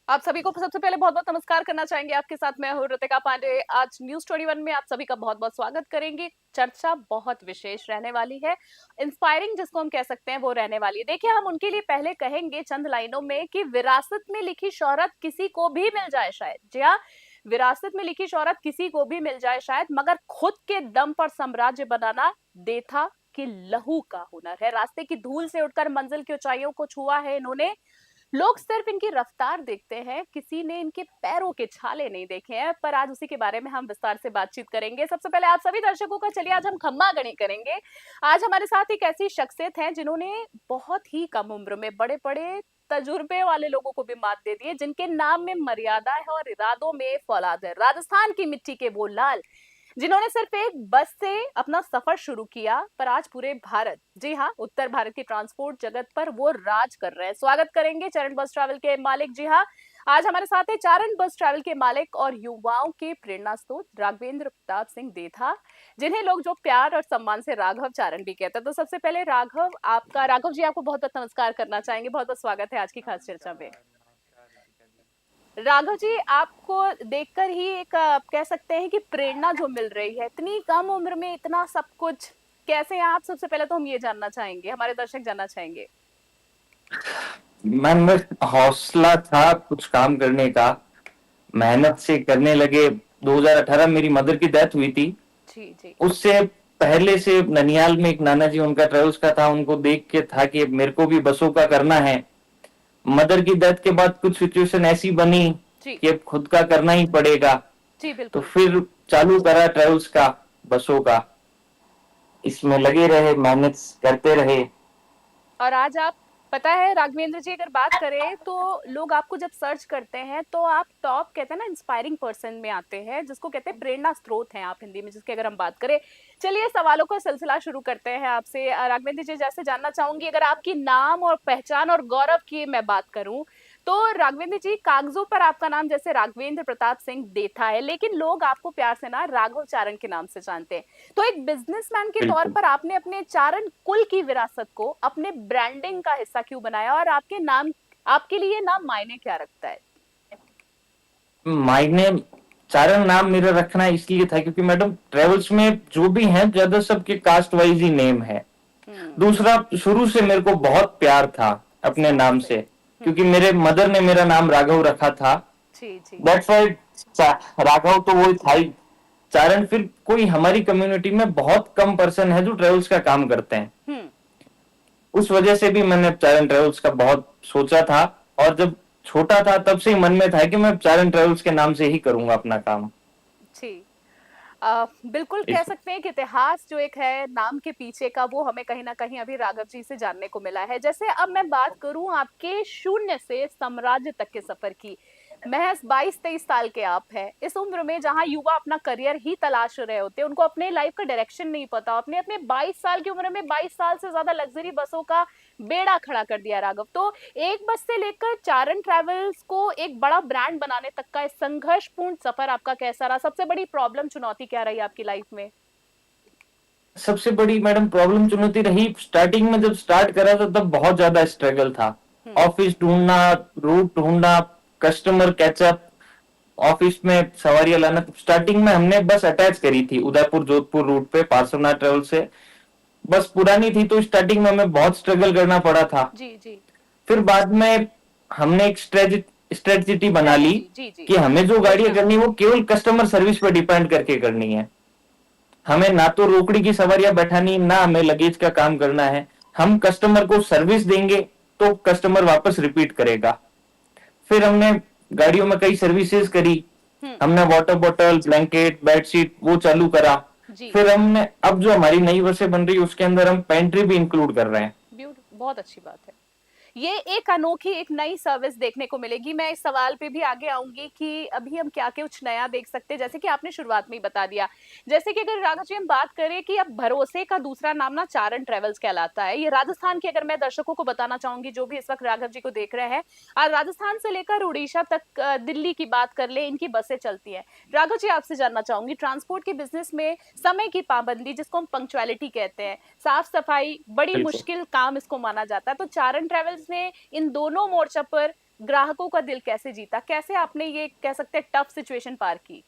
आप सभी को सबसे पहले बहुत-बहुत नमस्कार करना चाहेंगे। आपके साथ मैं हूँ ऋतिका पांडे। आज न्यूज़ 21 में आप सभी का बहुत-बहुत स्वागत करेंगे। चर्चा बहुत विशेष रहने वाली है। इंस्पायरिंग जिसको हम कह सकते हैं वो रहने वाली है। देखिए हम उनके लिए पहले कहेंगे चंद लाइनों में कि विरासत में लिखी शोहरत किसी को भी मिल जाए शायद। जी हाँ, विरासत में लिखी शोहरत किसी को भी मिल जाए शायद, मगर खुद के दम पर साम्राज्य बनाना देथा कि लहू का हुनर है। रास्ते की धूल से उठकर मंजिल की ऊंचाइयों को छुआ है इन्होंने। लोग सिर्फ इनकी रफ्तार देखते हैं, किसी ने इनके पैरों के छाले नहीं देखे हैं। पर आज उसी के बारे में हम विस्तार से बातचीत करेंगे। सबसे पहले आप सभी दर्शकों का चलिए आज हम खम्मा गणी करेंगे। आज हमारे साथ एक ऐसी शख्सियत है जिन्होंने बहुत ही कम उम्र में बड़े बड़े तजुर्बे वाले लोगों को भी मात दे दी है, जिनके नाम में मर्यादा है और इरादों में फौलाद है। राजस्थान की मिट्टी के वो लाल जिन्होंने सिर्फ एक बस से अपना सफर शुरू किया, पर आज पूरे भारत, जी हाँ, उत्तर भारत की ट्रांसपोर्ट जगत पर वो राज कर रहे हैं। स्वागत करेंगे चरण बस ट्रैवल के मालिक। जी हाँ, आज हमारे साथ है चारण बस ट्रैवल के मालिक और युवाओं के प्रेरणा स्रोत राघवेंद्र प्रताप सिंह देथा, जिन्हें लोग जो प्यार और सम्मान से राघव चारण भी कहते हैं। तो सबसे पहले राघव जी आपको बहुत बहुत नमस्कार करना चाहेंगे। बहुत बहुत स्वागत है आज की खास चर्चा में। नमस्कार रितिका जी। राघव जी, आपको देखकर ही एक कह सकते हैं कि प्रेरणा जो मिल रही है, इतनी कम उम्र में इतना सब कुछ, कैसे हैं आप? सबसे पहले तो हम ये जानना चाहेंगे, हमारे दर्शक जानना चाहेंगे। मन में हौसला था कुछ काम करने का, मेहनत से करने लगे। 2018 मेरी मदर की डेथ हुई थी। जी जी। उससे पहले से ननियाल में एक नाना जी उनका ट्रेवल्स का था, उनको देख के था कि मेरे को भी बसों का करना है। मदर की डेथ के बाद कुछ सिचुएशन ऐसी बनी जी कि अब खुद का करना ही पड़ेगा, जी तो बिल्कुल। फिर चालू करा ट्रेवल्स का, बसों का। इसमें लगे रहे, मेहनत करते रहे। और आज आप, पता है राघवेंद्र जी, अगर बात करें तो लोग आपको जब सर्च करते हैं तो आप टॉप, कहते हैं ना, इंस्पायरिंग पर्सन में आते हैं, जिसको कहते हैं प्रेरणा स्रोत हैं आप हिंदी में, जिसकी अगर हम बात करें। चलिए सवालों का सिलसिला शुरू करते हैं आपसे। राघवेंद्र जी, जैसे जानना चाहूंगी, अगर आपकी नाम और पहचान और गौरव की मैं बात करूं तो राघवेंद्र जी, कागजों पर आपका नाम जैसे राघवेंद्र प्रताप सिंह देथा है, लेकिन लोग आपको प्यार से ना राघव चारण के नाम से जानते हैं। तो एक बिजनेसमैन के तौर बिल्कुल। पर आपने अपने चारण कुल की विरासत को अपने ब्रांडिंग का हिस्सा क्यों बनाया, और आपके नाम, आपके लिए नाम मायने क्या रखता है? मायने, चारण नाम मेरा रखना इसलिए था क्योंकि मैडम ट्रेवल्स में जो भी हैं ज्यादा सबके कास्ट वाइज ही नेम है। दूसरा, शुरू से मेरे को बहुत प्यार था अपने बहुत नाम सही। से, क्योंकि मेरे मदर ने मेरा नाम राघव रखा था। जी जी। दैट्स व्हाई राघव तो वो था ही। चारण फिर कोई हमारी कम्युनिटी में बहुत कम पर्सन है जो ट्रेवल्स का काम करते हैं। हम्म। उस वजह से भी मैंने चारण ट्रेवल्स का बहुत सोचा था, और जब छोटा था तब से ही मन में था कि मैं चारण ट्रेवल्स के नाम से ही करूंगा अपना काम। जी। बिल्कुल कह इस सकते हैं कि इतिहास जो एक है नाम के पीछे का, वो हमें कहीं ना कहीं अभी राघव जी से जानने को मिला है। जैसे अब मैं बात करूं आपके शून्य से साम्राज्य तक के सफर की, महज 22-23 साल के आप हैं, इस उम्र में जहां युवा अपना करियर ही तलाश रहे होते हैं, उनको अपने लाइफ का डायरेक्शन नहीं पता, अपने अपने 22 साल की उम्र में 22 साल से ज्यादा लग्जरी बसों का बेड़ा खड़ा कर दिया राघव। तो एक बस से लेकर चारण ट्रैवल्स को एक बड़ा ब्रांड बनाने तक का इस संघर्षपूर्ण सफर आपका कैसा रहा? सबसे बड़ी प्रॉब्लम, चुनौती क्या रही आपकी लाइफ में? सबसे बड़ी मैडम प्रॉब्लम चुनौती रही, स्टार्टिंग में जब स्टार्ट करा था तब बहुत ज्यादा स्ट्रगल था। हम्म। ऑफिस ढूंढना, रूट ढूंढना, कस्टमर कैचअप, ऑफिस में सवारियां लाना। स्टार्टिंग में हमने बस अटैच करी थी उदयपुर जोधपुर रूट पे पार्श्वनाथ ट्रेवल से। बस पुरानी थी तो स्टार्टिंग में हमें बहुत स्ट्रगल करना पड़ा था। जी जी। फिर बाद में हमने एक स्ट्रेटजी बना ली स्ट्रेटेजी, जी जी। कि हमें जो गाड़ियां योजना करनी है बनाई। वो केवल कस्टमर सर्विस पर डिपेंड करके करनी है। हमें ना तो रोकड़ी की सवारियां बैठानी, ना हमें लगेज का काम करना है। हम कस्टमर को सर्विस देंगे तो कस्टमर वापस रिपीट करेगा। फिर हमने गाड़ियों में कई सर्विसेज करी। हम्म। हमने वाटर बॉटल, ब्लैंकेट, बेडशीट वो चालू करा। जी। फिर हमने, अब जो हमारी नई बसें बन रही है उसके अंदर हम पेंट्री भी इंक्लूड कर रहे हैं। ब्यूटीफुल, बहुत अच्छी बात है। ये एक अनोखी, एक नई सर्विस देखने को मिलेगी। मैं इस सवाल पे भी आगे आऊंगी कि अभी हम क्या कुछ नया देख सकते हैं, जैसे कि आपने शुरुआत में ही बता दिया। जैसे कि अगर राघव जी हम बात करें कि अब भरोसे का दूसरा नाम ना चारण ट्रेवल्स कहलाता है। ये राजस्थान की, अगर मैं दर्शकों को बताना चाहूंगी जो भी इस वक्त राघव जी को देख रहे हैं, आज राजस्थान से लेकर उड़ीसा तक, दिल्ली की बात कर ले, इनकी बसें चलती हैं। राघव जी आपसे जानना चाहूंगी, ट्रांसपोर्ट के बिजनेस में समय की पाबंदी, जिसको हम पंक्चुअलिटी कहते हैं, साफ सफाई, बड़ी बिल्कुल। मुश्किल काम इसको माना जाता है। तो चारण ट्रेवल्स ने इन दोनों मोर्चा पर ग्राहकों का दिल कैसे जीता, कैसे आपने ये कह सकते हैं टफ सिचुएशन पार की?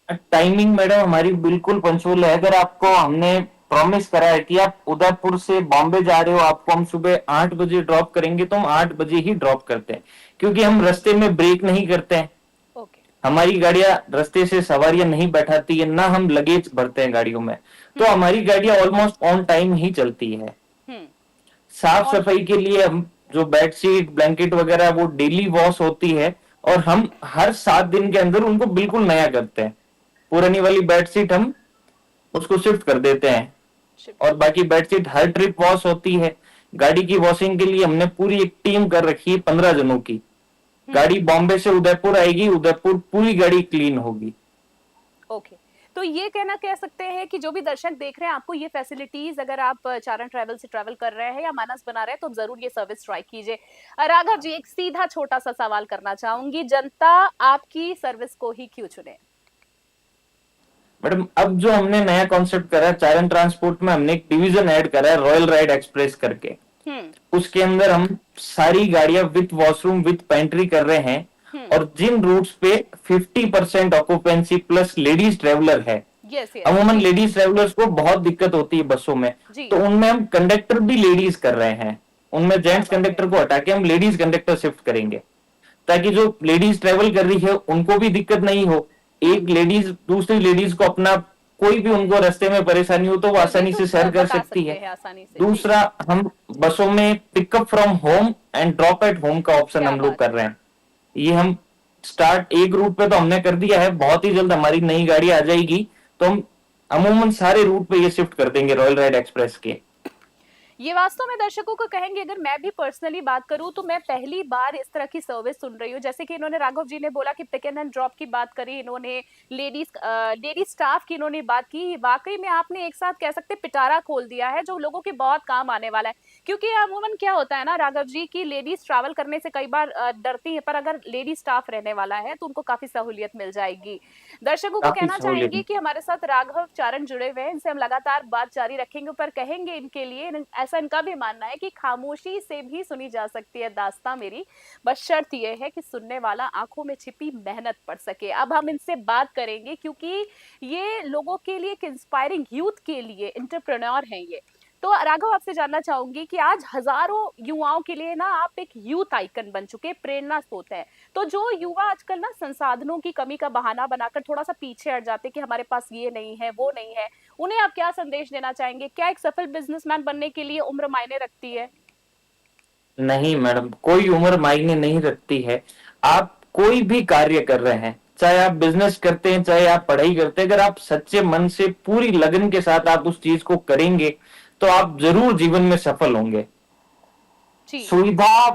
टाइमिंग मैडम हमारी बिल्कुल पंचुअल है। अगर आपको हमने प्रॉमिस करा है कि आप उदयपुर से बॉम्बे जा रहे हो, आपको हम सुबह 8 बजे ड्रॉप करेंगे, तो हम 8 बजे ही ड्रॉप करते हैं, क्योंकि हम रास्ते में ब्रेक नहीं करते हैं। ओके। हमारी गाड़ियां रास्ते से सवारियां नहीं बैठाती है, ना हम लगेज भरते हैं गाड़ियों में। तो हम्म। हमारी गाड़ियां ऑलमोस्ट ऑन टाइम ही चलती है। हम्म। साफ और सफाई के लिए हम जो बेडशीट ब्लैंकेट वगैरह वो डेली वॉश होती है, और हम हर 7 दिन के अंदर उनको बिल्कुल नया करते हैं। पुरानी वाली बेडशीट हम उसको शिफ्ट कर देते हैं, शिफ्ट और कर बाकी बेडशीट हर ट्रिप वॉश होती है। गाड़ी की वॉशिंग के लिए हमने पूरी एक टीम कर रखी है, 15 जनों की। हम्म। गाड़ी बॉम्बे से उदयपुर आएगी, उदयपुर पूरी गाड़ी क्लीन होगी। ओके। तो ये कहना कह सकते हैं कि जो भी दर्शक देख रहे हैं, आपको ये फैसिलिटीज, अगर आप चारण ट्रैवल से ट्रैवल कर रहे हैं या मानस बना रहे हैं, तो जरूर ये सर्विस ट्राई कीजिए। राघव जी, एक सीधा छोटा सा सवाल करना चाहूंगी, जनता आपकी सर्विस को ही क्यों चुने? मैडम, अब जो हमने नया कॉन्सेप्ट करा है चारण ट्रांसपोर्ट में, हमने एक डिवीजन ऐड करा है रॉयल राइड एक्सप्रेस करके। हम्म। उसके अंदर हम सारी गाड़ियां विथ वॉशरूम विथ पेंट्री कर रहे हैं। हम्म। और जिन रूट्स पे 50% ऑक्यूपेंसी प्लस लेडीज ट्रेवलर है, यस यस अमूमन जी। लेडीज ट्रेवलर्स को बहुत दिक्कत होती है बसों में, जी। तो उनमें हम कंडक्टर भी लेडीज कर रहे हैं। उनमें क्या जेंट्स बात है। कंडक्टर को हटा के हम लेडीज कंडक्टर शिफ्ट करेंगे, ताकि जो लेडीज ट्रेवल कर रही है उनको भी दिक्कत नहीं हो। हम्म। एक लेडीज दूसरी लेडीज को अपना कोई भी उनको रास्ते में परेशानी हो तो वो लगे आसानी तो से शेयर कर बता सकती सकते है। हैं आसानी से जी। दूसरा, हम बसों में pickup from home and drop at home का ऑप्शन क्या हम लोग बात कर है। रहे हैं। ये हम स्टार्ट एक रूट पे तो हमने कर दिया है, बहुत ही जल्द हमारी नई गाड़ी आ जाएगी, तो हम अमूमन सारे रूट पे ये शिफ्ट कर देंगे रॉयल राइड एक्सप्रेस के। ये वास्तव में दर्शकों को कहेंगे, अगर मैं भी पर्सनली बात करूं तो मैं पहली बार इस तरह की सर्विस सुन रही हूँ। जैसे कि इन्होंने, राघव जी ने बोला कि पिक एंड ड्रॉप की बात करी इन्होंने, लेडीज स्टाफ की इन्होंने बात की। वाकई में आपने एक साथ कह सकते पिटारा खोल दिया है, जो लोगों के बहुत काम आने वाला है। क्योंकि अमूमन क्या होता है ना राघव जी, की लेडीज ट्रैवल करने से कई बार डरती है, पर अगर लेडीज स्टाफ रहने वाला है तो उनको काफी सहूलियत मिल जाएगी। दर्शकों को काफी कहना चाहेंगे सहूलियत। कि हमारे साथ राघव चारण जुड़े हुए हैं, इनसे हम लगातार बात जारी रखेंगे, पर कहेंगे इनके लिए, ऐसा इनका भी मानना है कि खामोशी से भी सुनी जा सकती है दास्तां मेरी, बस शर्त यह है कि सुनने वाला आंखों में छिपी मेहनत पढ़ सके। अब हम इनसे बात करेंगे, क्योंकि ये लोगों के लिए एक इंस्पायरिंग, यूथ के लिए एंटरप्रेन्योर हैं ये। तो राघव, आपसे जानना चाहूंगी कि आज हजारों युवाओं के लिए ना आप एक यूथ आइकन बन चुके, प्रेरणा स्रोत है। तो जो युवा आजकल ना संसाधनों की कमी का बहाना बनाकर थोड़ा सा पीछे हट जाते कि हमारे पास ये नहीं है वो नहीं है, उन्हें आप क्या संदेश देना चाहेंगे? क्या एक सफल बिजनेसमैन बनने के लिए उम्र मायने रखती है? नहीं मैडम, कोई उम्र मायने नहीं रखती है। आप कोई भी कार्य कर रहे हैं, चाहे आप बिजनेस करते हैं चाहे आप पढ़ाई करते हैं, अगर आप सच्चे मन से पूरी लगन के साथ आप उस चीज को करेंगे तो आप जरूर जीवन में सफल होंगे। जी। सुविधा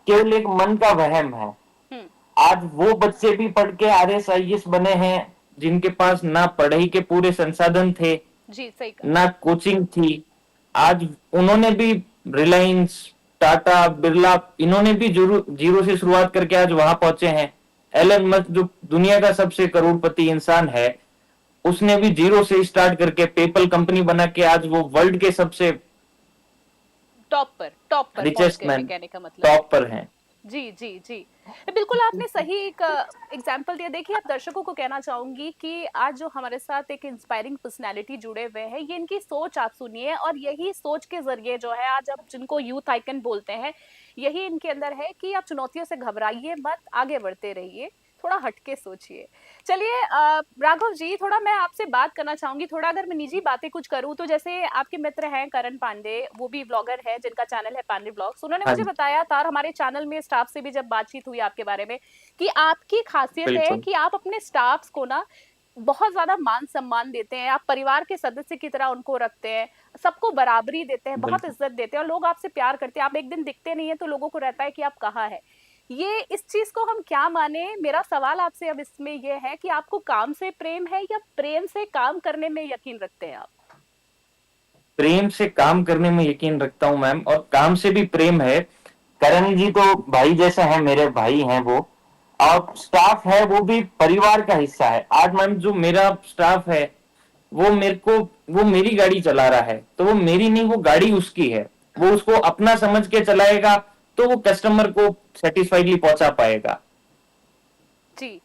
केवल एक मन का वहम है। हम्म। आज वो बच्चे भी पढ़ के आरएस आईएएस बने हैं जिनके पास ना पढ़ाई के पूरे संसाधन थे, जी सही कहा। ना कोचिंग थी। आज उन्होंने भी रिलायंस, टाटा, बिरला, इन्होंने भी जीरो जीरो से शुरुआत करके आज वहां पहुंचे हैं। एलन मस्क जो दुनिया का सबसे करोड़पति इंसान है, उसने भी जीरो से स्टार्ट करके पेपल कंपनी बना के आज वो वर्ल्ड के सबसे टॉप पर पहुंच रिचेस्ट गए हैं, मैन, कहने का मतलब है। टॉप पर हैं। जी जी जी। बिल्कुल आपने सही एक एग्जाम्पल दिया। देखिए, आप दर्शकों को कहना चाहूंगी कि आज जो हमारे साथ एक इंस्पायरिंग पर्सनालिटी जुड़े हुए हैं, ये इनकी सोच आप सुनिए, और यही सोच के जरिए जो है आज आप जिनको यूथ आइकन बोलते हैं, यही इनके अंदर है कि आप चुनौतियों से घबराइए मत, आगे बढ़ते रहिए, थोड़ा हटके सोचिए। चलिए राघव जी, थोड़ा मैं आपसे बात करना चाहूंगी। थोड़ा अगर मैं निजी बातें कुछ करूं तो जैसे आपके मित्र हैं करण पांडे, वो भी ब्लॉगर है जिनका चैनल है पांडे ब्लॉग्स, उन्होंने हाँ मुझे जी, बताया था, और हमारे चैनल में स्टाफ से भी जब बातचीत हुई आपके बारे में, कि आपकी खासियत है बिल्कुल कि आप अपने स्टाफ्स को ना बहुत ज्यादा मान सम्मान देते हैं, आप परिवार के सदस्य की तरह उनको रखते हैं, सबको बराबरी देते हैं, बहुत बिल्कुल। इज्जत देते हैं, और लोग आपसे प्यार करते हैं। आप एक दिन दिखते नहीं है तो लोगों को रहता है कि आप कहाँ है। ये इस चीज को हम क्या माने? मेरा सवाल आपसे अब इसमें ये है कि आपको काम से प्रेम है या प्रेम से काम करने में यकीन रखते हैं आप? प्रेम से काम करने में यकीन रखता हूं मैम, और काम से भी प्रेम है। करण जी तो भाई जैसा है, मेरे भाई हैं वो, और स्टाफ है वो भी परिवार का हिस्सा है। आज मैम जो मेरा स्टाफ है वो मेरे को, वो मेरी गाड़ी चला रहा है, तो वो मेरी नहीं, वो गाड़ी उसकी है। वो उसको अपना समझ के चलाएगा, तो वो कस्टमर को सेटिस्फाइडली पहुंचा पाएगा। जी।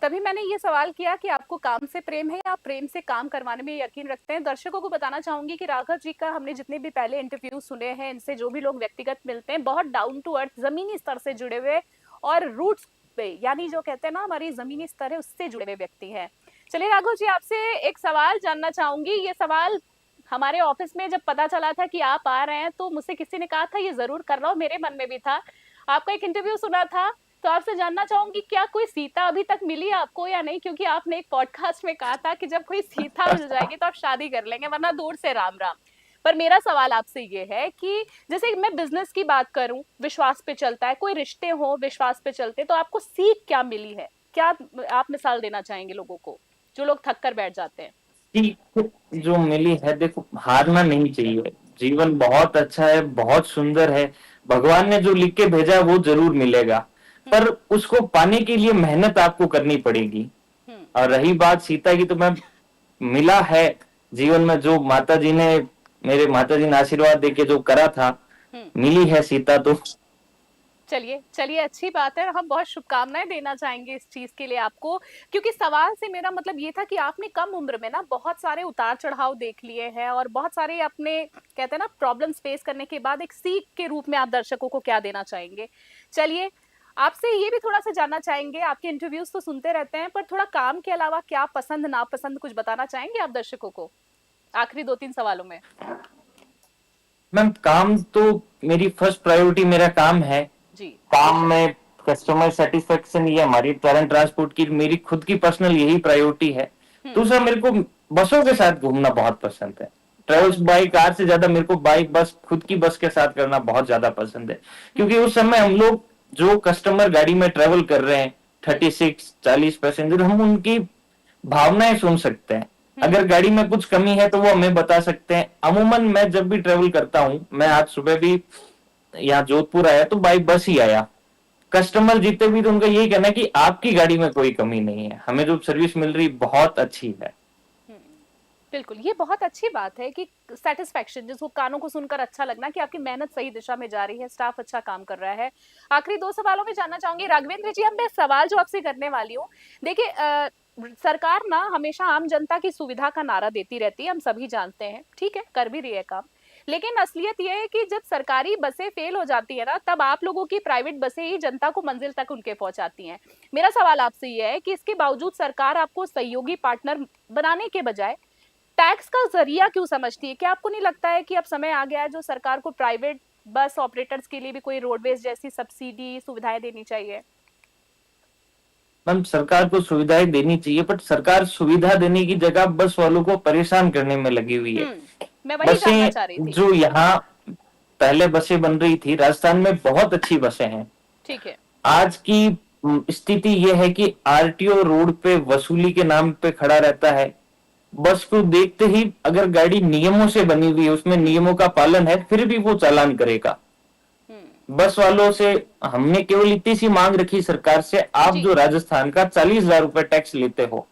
तभी मैंने ये सवाल किया कि आपको काम से प्रेम है या आप प्रेम से काम करवाने में यकीन रखते हैं। दर्शकों को बताना चाहूंगी कि राघव जी का हमने जितने भी पहले इंटरव्यू सुने हैं, इनसे जो भी लोग व्यक्तिगत मिलते हैं, बहुत डाउन टू अर्थ, जमीनी स्तर से जुड़े हुए और रूट्स पे, यानी जो कहते हैं ना हमारी जमीनी स्तर है, उससे जुड़े हुए व्यक्ति हैं। चलिए राघव जी, आपसे एक सवाल जानना चाहूंगी। ये सवाल हमारे ऑफिस में जब पता चला था कि आप आ रहे हैं, तो मुझसे किसी ने कहा था ये जरूर कर रहा हूँ, मेरे मन में भी था। आपका एक इंटरव्यू सुना था, तो आपसे जानना चाहूंगी क्या कोई सीता अभी तक मिली आपको या नहीं, क्योंकि आपने एक पॉडकास्ट में कहा था कि जब कोई सीता मिल जाएगी तो आप शादी कर लेंगे, वरना दूर से राम राम। पर मेरा सवाल आपसे ये है कि जैसे मैं बिजनेस की बात करूं, विश्वास पे चलता है, कोई रिश्ते हो विश्वास पे चलते, तो आपको सीख क्या मिली है? क्या आप मिसाल देना चाहेंगे लोगों को, जो लोग थक कर बैठ जाते हैं? सीख जो मिली है, देखो हारना नहीं चाहिए। जीवन बहुत अच्छा है, बहुत सुंदर है। भगवान ने जो लिख के भेजा है वो जरूर मिलेगा, पर उसको पाने के लिए मेहनत आपको करनी पड़ेगी। और रही बात सीता की, तो मैं मिला है जीवन में जो माता जी ने, मेरे माता जी ने आशीर्वाद देके जो करा था, मिली है सीता तो। चलिए चलिए, अच्छी बात है। हम बहुत शुभकामनाएं देना चाहेंगे इस चीज के लिए आपको, क्योंकि सवाल से मेरा मतलब ये था कि आपने कम उम्र में ना बहुत सारे उतार चढ़ाव देख लिए हैं, और बहुत सारे अपने कहते हैं ना प्रॉब्लम्स फेस करने के बाद एक सीख के रूप में आप दर्शकों को क्या देना चाहेंगे? चलिए, आपसे ये भी थोड़ा सा जानना चाहेंगे, आपके इंटरव्यूज तो सुनते रहते हैं, पर थोड़ा काम के अलावा क्या पसंद नापसंद कुछ बताना चाहेंगे आप दर्शकों को आखिरी 2-3 सवालों में? मैम काम तो मेरी फर्स्ट प्रायोरिटी मेरा काम है। जी। काम में कस्टमर सेटिस्फेक्शन, ये हमारी ट्रेन ट्रांसपोर्ट की मेरी खुद की पर्सनल यही प्रायोरिटी है। दूसरा, मेरे को बसों के साथ घूमना बहुत पसंद है। ट्रेवल्स बाई कार से ज्यादा मेरे को बाई बस, खुद की बस के साथ करना बहुत ज्यादा पसंद है, क्योंकि उस समय हम लोग जो कस्टमर गाड़ी में ट्रेवल कर रहे हैं, 36-40 पैसेंजर, हम उनकी भावनाएं सुन सकते हैं। अगर गाड़ी में कुछ कमी है तो वो हमें बता सकते हैं। अमूमन मैं जब भी ट्रेवल करता हूँ, मैं आज सुबह भी यहाँ जोधपुर आया तो बाई बस ही आया। कस्टमर जितने भी, तो उनका यही कहना है कि आपकी गाड़ी में कोई कमी नहीं है, हमें जो सर्विस मिल रही बहुत अच्छी है। बिल्कुल, ये बहुत अच्छी बात है कि सेटिस्फेक्शन, जिसको कानों को सुनकर अच्छा लगना कि आपकी मेहनत सही दिशा में जा रही है, स्टाफ अच्छा काम कर रहा है। आखिरी 2 सवालों में जानना चाहूंगी राघवेंद्र जी, अब मैं सवाल जो आपसे करने वाली हूँ, देखिए सरकार ना हमेशा आम जनता की सुविधा का नारा देती रहती है, हम सभी जानते हैं, ठीक है, कर भी रही है काम। लेकिन असलियत यह है कि जब सरकारी बसें फेल हो जाती है ना, तब आप लोगों की प्राइवेट बसें ही जनता को मंजिल तक उनके पहुंचाती हैं। मेरा सवाल आपसे यह है कि इसके बावजूद सरकार आपको सहयोगी पार्टनर बनाने के बजाय टैक्स का जरिया क्यों समझती है? क्या आपको नहीं लगता है कि अब समय आ गया है जो सरकार को प्राइवेट बस ऑपरेटर्स के लिए भी कोई रोडवेज जैसी सब्सिडी सुविधाएं देनी चाहिए? मैम सरकार को सुविधाएं देनी चाहिए, बट सरकार सुविधा देने की जगह बस वालों को परेशान करने में लगी हुई है। मैं वही जानना चाह रही थी। जो यहाँ पहले बसें बन रही थी, राजस्थान में बहुत अच्छी बसें हैं। ठीक है। आज की स्थिति यह है कि आरटीओ रोड पे वसूली के नाम पे खड़ा रहता है। बस को देखते ही, अगर गाड़ी नियमों से बनी हुई है, उसमें नियमों का पालन है, फिर भी वो चालान करेगा। बस वालों से हमने केवल इतनी सी मांग रखी सरकार से, आप जो राजस्थान का 40,000 रुपए टैक्स लेते हो,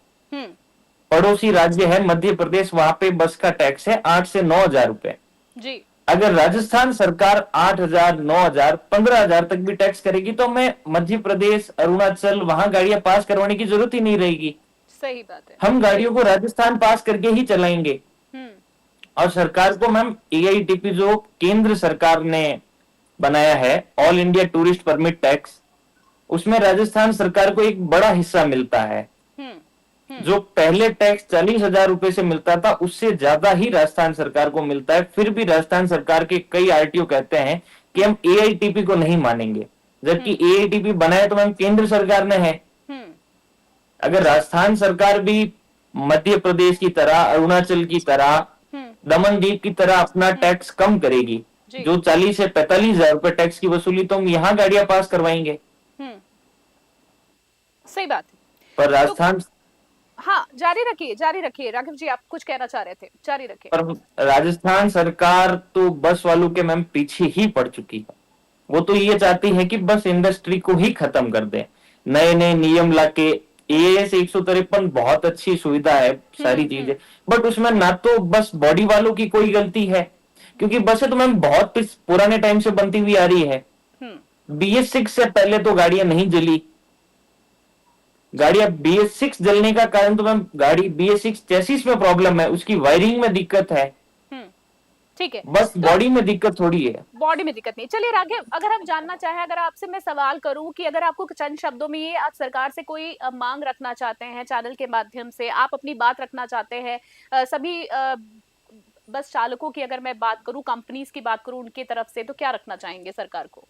पड़ोसी राज्य है मध्य प्रदेश, वहां पे बस का टैक्स है 8 से 9,000 रुपए। जी। अगर राजस्थान सरकार 8,000, 9,000, 15,000 तक भी टैक्स करेगी, तो हमें मध्य प्रदेश, अरुणाचल, वहां गाड़ियां पास करवाने की जरूरत ही नहीं रहेगी। सही बात है। हम गाड़ियों को राजस्थान पास करके ही चलाएंगे। और सरकार को मैम एआईटीपी जो केंद्र सरकार ने बनाया है, all India tourist permit tax, उसमें राजस्थान सरकार को एक बड़ा हिस्सा मिलता है। जो पहले टैक्स 40,000 रुपए से मिलता था, उससे ज्यादा ही राजस्थान सरकार को मिलता है। फिर भी राजस्थान सरकार के कई आरटीओ कहते हैं कि हम एआईटीपी को नहीं मानेंगे, जबकि एआईटीपी बनाया तो मैम केंद्र सरकार ने है। अगर राजस्थान सरकार भी मध्य प्रदेश की तरह, अरुणाचल की तरह, दमन दीव की तरह अपना टैक्स कम करेगी, जो 40 से 45,000 रुपए टैक्स की वसूली, तो हम यहाँ गाड़ियां पास करवाएंगे। सही बात है। पर राजस्थान, हाँ जारी रखिए राघव जी, आप कुछ कहना चाह रहे थे, जारी रखिए। पर राजस्थान सरकार तो बस वालों के मैम पीछे ही पड़ चुकी है। वो तो ये चाहती है कि बस इंडस्ट्री को ही खत्म कर दे, नए नए नियम लाके। एएस 153 बहुत अच्छी सुविधा है, सारी चीजें, बट उसमें ना तो बस बॉडी वालों की कोई गलती है, क्योंकि बसें तो मैम बहुत पुराने टाइम से बनती हुई आ रही है। हम्म। BS6 से पहले तो गाड़ियां नहीं जली। गाड़ियां BS6 जलने का कारण तो मैम गाड़ी BS6 चेसिस में प्रॉब्लम है, उसकी वायरिंग में दिक्कत है, हम्म। ठीक है। बस तो बॉडी में दिक्कत थोड़ी है। बॉडी में दिक्कत नहीं। चलिए राघव, अगर हम जानना चाहें, अगर आपसे मैं सवाल करूं कि अगर आपको चंद शब्दों में ये आप सरकार से कोई मांग रखना चाहते हैं, चैनल के माध्यम से आप अपनी बात रखना चाहते हैं, सभी बस चालकों की अगर मैं बात करूं, कंपनीज की बात करूं उनकी तरफ से, तो क्या रखना चाहेंगे सरकार को?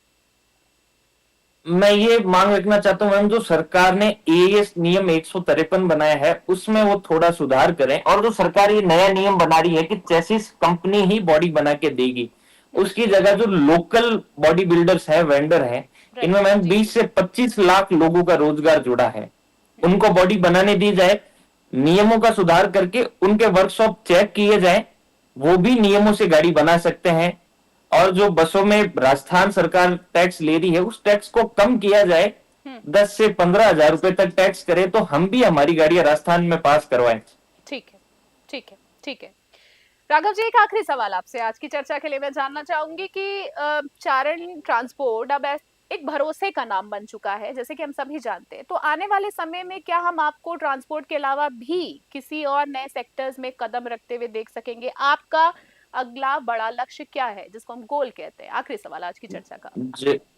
मैं ये मांग रखना चाहता हूँ मैम, जो सरकार ने एएस नियम 153 बनाया है उसमें वो थोड़ा सुधार करें, और जो सरकार ये नया नियम बना रही है कि चेसिस कंपनी ही बॉडी बना के देगी, हम्म। उसकी जगह जो लोकल बॉडी बिल्डर्स है, वेंडर है, राइट। इनमें मैम जी 20 जी। से 25 लाख लोगों का रोजगार जुड़ा है, उनको बॉडी बनाने दी जाए, नियमों का सुधार करके उनके वर्कशॉप चेक किए जाए, वो भी नियमों से गाड़ी बना सकते हैं। और जो बसों में राजस्थान सरकार टैक्स ले रही है उस टैक्स को कम किया जाए, हम्म। 10 से 15 हजार रुपए तक टैक्स करे तो हम भी हमारी गाड़ियां राजस्थान में पास करवाएं। ठीक है। ठीक है। ठीक है। राघव जी, एक आखिरी सवाल आपसे आज की चर्चा के लिए मैं जानना चाहूंगी कि चारण ट्रांसपोर्ट अब एक भरोसे का नाम बन चुका है, जैसे कि हम सभी जानते हैं। तो आने वाले समय में क्या हम आपको ट्रांसपोर्ट के अलावा भी किसी और नए सेक्टर्स में कदम रखते हुए देख सकेंगे? आपका अगला बड़ा लक्ष्य क्या है, जिसको हम गोल कहते हैं? आखिरी सवाल आज की चर्चा का।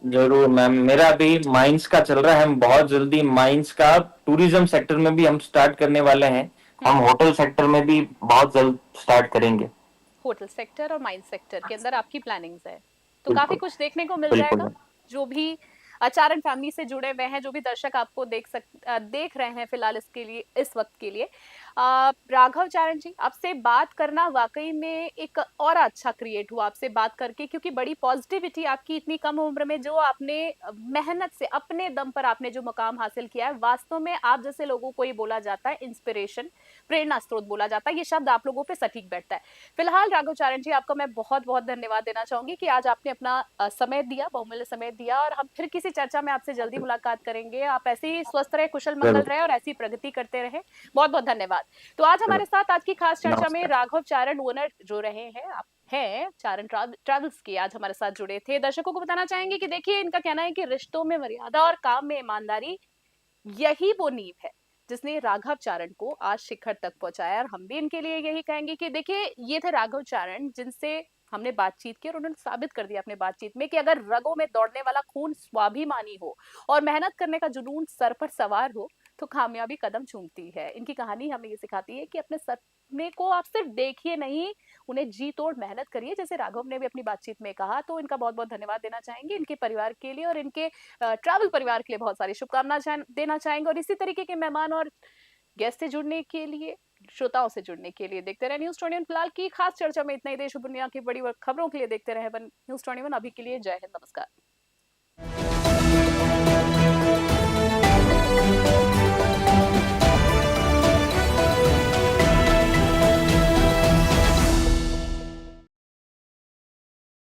जरूर मैम, मेरा अभी माइंस का चल रहा है, हम बहुत जल्दी माइंस का टूरिज्म सेक्टर में भी हम स्टार्ट करने वाले हैं, हम हम्म। होटल सेक्टर में भी बहुत जल्द स्टार्ट करेंगे। होटल सेक्टर और माइन सेक्टर के अंदर आपकी प्लानिंग्स है, तो काफी बिल्कुल। कुछ देखने को मिल बिल्कुल जाएगा। मैम। जो भी आचारण फैमिली से जुड़े हुए हैं, जो भी दर्शक आपको देख रहे हैं फिलहाल इसके लिए, इस वक्त के लिए, राघव चारण जी, आपसे बात करना वाकई में एक और अच्छा क्रिएट हुआ आपसे बात करके, क्योंकि बड़ी पॉजिटिविटी आपकी, इतनी कम उम्र में जो आपने मेहनत से अपने दम पर आपने जो मुकाम हासिल किया है, वास्तव में आप जैसे लोगों को ये बोला जाता है इंस्पिरेशन, प्रेरणा स्रोत बोला जाता है, ये शब्द आप लोगों पे सटीक बैठता है। फिलहाल राघव चारण जी, आपका मैं बहुत बहुत धन्यवाद देना चाहूंगी कि आज आपने अपना समय दिया, बहुमूल्य समय दिया, और हम फिर किसी चर्चा में आपसे जल्दी मुलाकात करेंगे। आप ऐसे ही स्वस्थ रहे, कुशल मंगल जरूर। रहे और ऐसी प्रगति करते रहे। बहुत बहुत धन्यवाद। तो आज हमारे साथ आज की खास चर्चा में नमस्कार। राघव चारण, ओनर जो रहे हैं, आप हैं चारण ट्रैवल्स के, आज हमारे साथ जुड़े थे। दर्शकों को बताना चाहेंगे कि देखिए, इनका कहना है कि रिश्तों में मर्यादा और काम में ईमानदारी, यही वो नींव है जिसने राघव चारण को आज शिखर तक पहुंचाया। और हम भी इनके लिए यही कहेंगे कि देखिए, ये थे राघव चारण, जिनसे हमने बातचीत की और उन्होंने साबित कर दिया अपने बातचीत में कि अगर रगों में दौड़ने वाला खून स्वाभिमानी हो और मेहनत करने का जुनून सर पर सवार हो, तो कामयाबी कदम चूमती है। इनकी कहानी हमें ये सिखाती है कि अपने सपने को आप सिर्फ देखिए नहीं, उन्हें जी तोड़ मेहनत करिए, जैसे राघव ने भी अपनी बातचीत में कहा। तो इनका बहुत बहुत धन्यवाद देना चाहेंगे, इनके परिवार के लिए और इनके ट्रैवल परिवार के लिए बहुत सारी शुभकामनाएं देना चाहेंगे। और इसी तरीके के मेहमान और गेस्ट से जुड़ने के लिए, श्रोताओं से जुड़ने के लिए देखते रहे न्यूज 21। फिलहाल की खास चर्चा में इतना ही। देश और दुनिया की बड़ी खबरों के लिए देखते रहे न्यूज 21। अभी के लिए जय हिंद, नमस्कार।